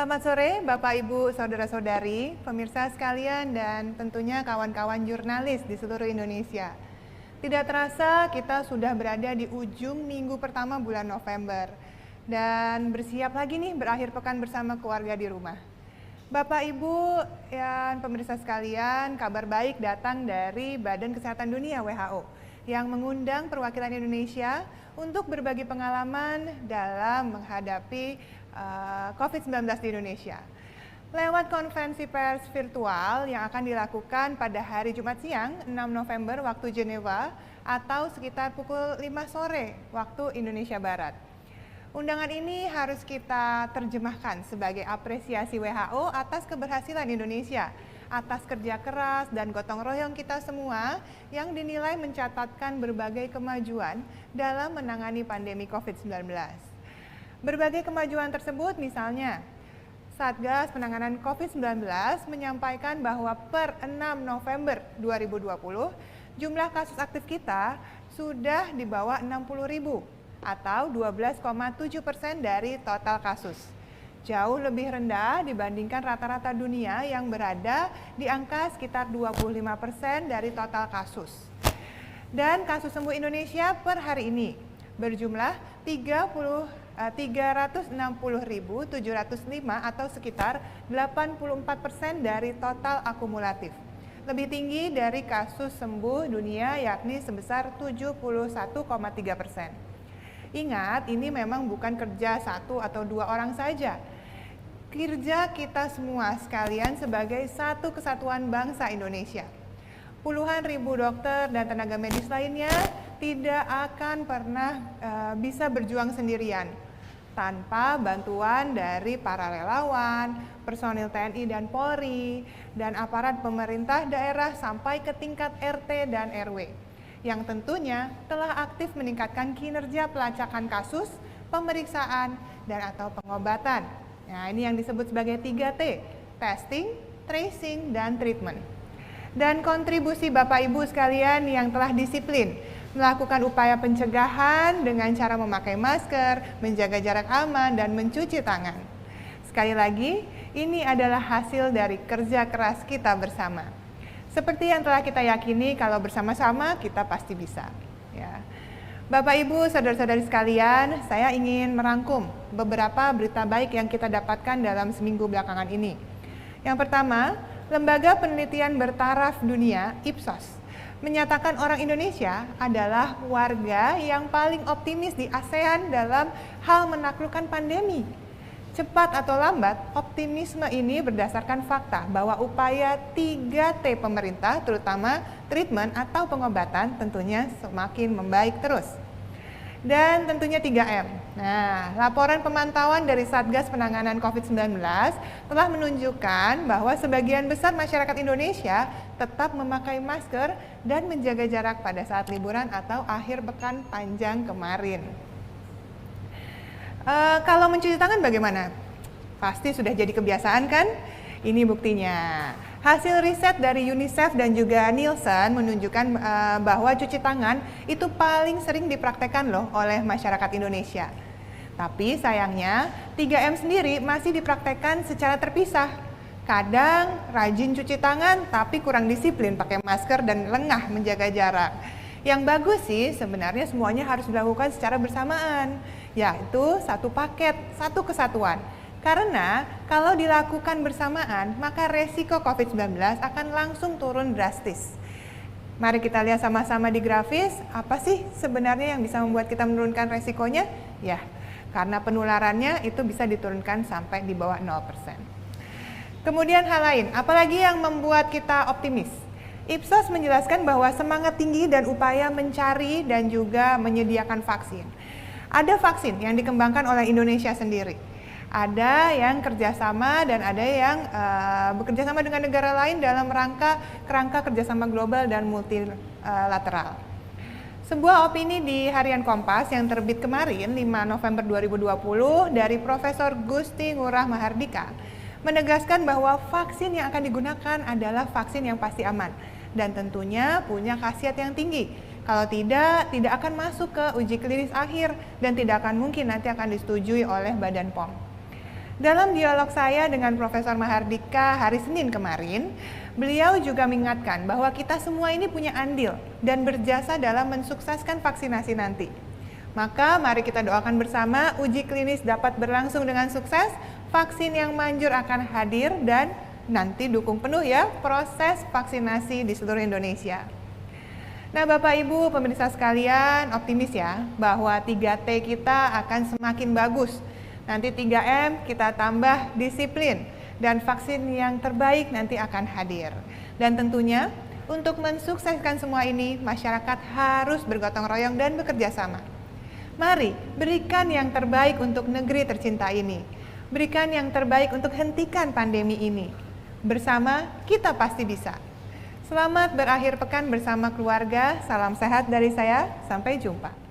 Selamat sore Bapak Ibu Saudara-saudari, pemirsa sekalian dan tentunya kawan-kawan jurnalis di seluruh Indonesia. Tidak terasa kita sudah berada di ujung minggu pertama bulan November dan bersiap lagi nih berakhir pekan bersama keluarga di rumah. Bapak Ibu dan pemirsa sekalian, kabar baik datang dari Badan Kesehatan Dunia WHO yang mengundang perwakilan Indonesia untuk berbagi pengalaman dalam menghadapi COVID-19 di Indonesia. Lewat konferensi pers virtual yang akan dilakukan pada hari Jumat siang 6 November waktu Jenewa atau sekitar pukul 5 sore waktu Indonesia Barat. Undangan ini harus kita terjemahkan sebagai apresiasi WHO atas keberhasilan Indonesia, atas kerja keras dan gotong royong kita semua yang dinilai mencatatkan berbagai kemajuan dalam menangani pandemi COVID-19. Berbagai kemajuan tersebut misalnya, Satgas Penanganan COVID-19 menyampaikan bahwa per 6 November 2020, jumlah kasus aktif kita sudah di bawah 60.000 atau 12,7% dari total kasus. Jauh lebih rendah dibandingkan rata-rata dunia yang berada di angka sekitar 25% dari total kasus. Dan kasus sembuh Indonesia per hari ini berjumlah 360.705 atau sekitar 84% dari total akumulatif. Lebih tinggi dari kasus sembuh dunia yakni sebesar 71,3%. Ingat, ini memang bukan kerja satu atau dua orang saja. Kerja kita semua sekalian sebagai satu kesatuan bangsa Indonesia. Puluhan ribu dokter dan tenaga medis lainnya tidak akan pernah bisa berjuang sendirian tanpa bantuan dari para relawan, personil TNI dan Polri, dan aparat pemerintah daerah sampai ke tingkat RT dan RW, yang tentunya telah aktif meningkatkan kinerja pelacakan kasus, pemeriksaan, dan atau pengobatan. Nah, ini yang disebut sebagai 3T, testing, tracing, dan treatment. Dan kontribusi Bapak Ibu sekalian yang telah disiplin melakukan upaya pencegahan dengan cara memakai masker, menjaga jarak aman, dan mencuci tangan. Sekali lagi, ini adalah hasil dari kerja keras kita bersama. Seperti yang telah kita yakini, kalau bersama-sama kita pasti bisa. Ya. Bapak Ibu, saudara-saudari sekalian, saya ingin merangkum beberapa berita baik yang kita dapatkan dalam seminggu belakangan ini. Yang pertama, Lembaga Penelitian Bertaraf Dunia, Ipsos, menyatakan orang Indonesia adalah warga yang paling optimis di ASEAN dalam hal menaklukkan pandemi. Cepat atau lambat, optimisme ini berdasarkan fakta bahwa upaya 3T pemerintah, terutama treatment atau pengobatan, tentunya semakin membaik terus. Dan tentunya 3M. Nah, laporan pemantauan dari Satgas Penanganan COVID-19 telah menunjukkan bahwa sebagian besar masyarakat Indonesia tetap memakai masker dan menjaga jarak pada saat liburan atau akhir pekan panjang kemarin. Kalau mencuci tangan bagaimana? Pasti sudah jadi kebiasaan kan? Ini buktinya. Hasil riset dari UNICEF dan juga Nielsen menunjukkan bahwa cuci tangan itu paling sering dipraktekkan loh oleh masyarakat Indonesia. Tapi sayangnya 3M sendiri masih dipraktekkan secara terpisah. Kadang rajin cuci tangan tapi kurang disiplin pakai masker dan lengah menjaga jarak. Yang bagus sih sebenarnya semuanya harus dilakukan secara bersamaan, yaitu satu paket, satu kesatuan. Karena kalau dilakukan bersamaan, maka resiko COVID-19 akan langsung turun drastis. Mari kita lihat sama-sama di grafis, apa sih sebenarnya yang bisa membuat kita menurunkan resikonya? Ya, karena penularannya itu bisa diturunkan sampai di bawah 0%. Kemudian hal lain, apalagi yang membuat kita optimis? Ipsos menjelaskan bahwa semangat tinggi dan upaya mencari dan juga menyediakan vaksin. Ada vaksin yang dikembangkan oleh Indonesia sendiri. Ada yang kerjasama dan ada yang bekerjasama dengan negara lain dalam kerangka kerjasama global dan multilateral. Sebuah opini di Harian Kompas yang terbit kemarin 5 November 2020 dari Profesor Gusti Ngurah Mahardika menegaskan bahwa vaksin yang akan digunakan adalah vaksin yang pasti aman dan tentunya punya khasiat yang tinggi. Kalau tidak akan masuk ke uji klinis akhir dan tidak akan mungkin nanti akan disetujui oleh Badan POM. Dalam dialog saya dengan Profesor Mahardika hari Senin kemarin, beliau juga mengingatkan bahwa kita semua ini punya andil dan berjasa dalam mensukseskan vaksinasi nanti. Maka mari kita doakan bersama uji klinis dapat berlangsung dengan sukses, vaksin yang manjur akan hadir dan nanti dukung penuh ya proses vaksinasi di seluruh Indonesia. Nah Bapak Ibu pemirsa sekalian, optimis ya bahwa 3T kita akan semakin bagus. Nanti 3M kita tambah disiplin dan vaksin yang terbaik nanti akan hadir. Dan tentunya untuk mensukseskan semua ini masyarakat harus bergotong royong dan bekerja sama. Mari berikan yang terbaik untuk negeri tercinta ini. Berikan yang terbaik untuk hentikan pandemi ini. Bersama kita pasti bisa. Selamat berakhir pekan bersama keluarga. Salam sehat dari saya. Sampai jumpa.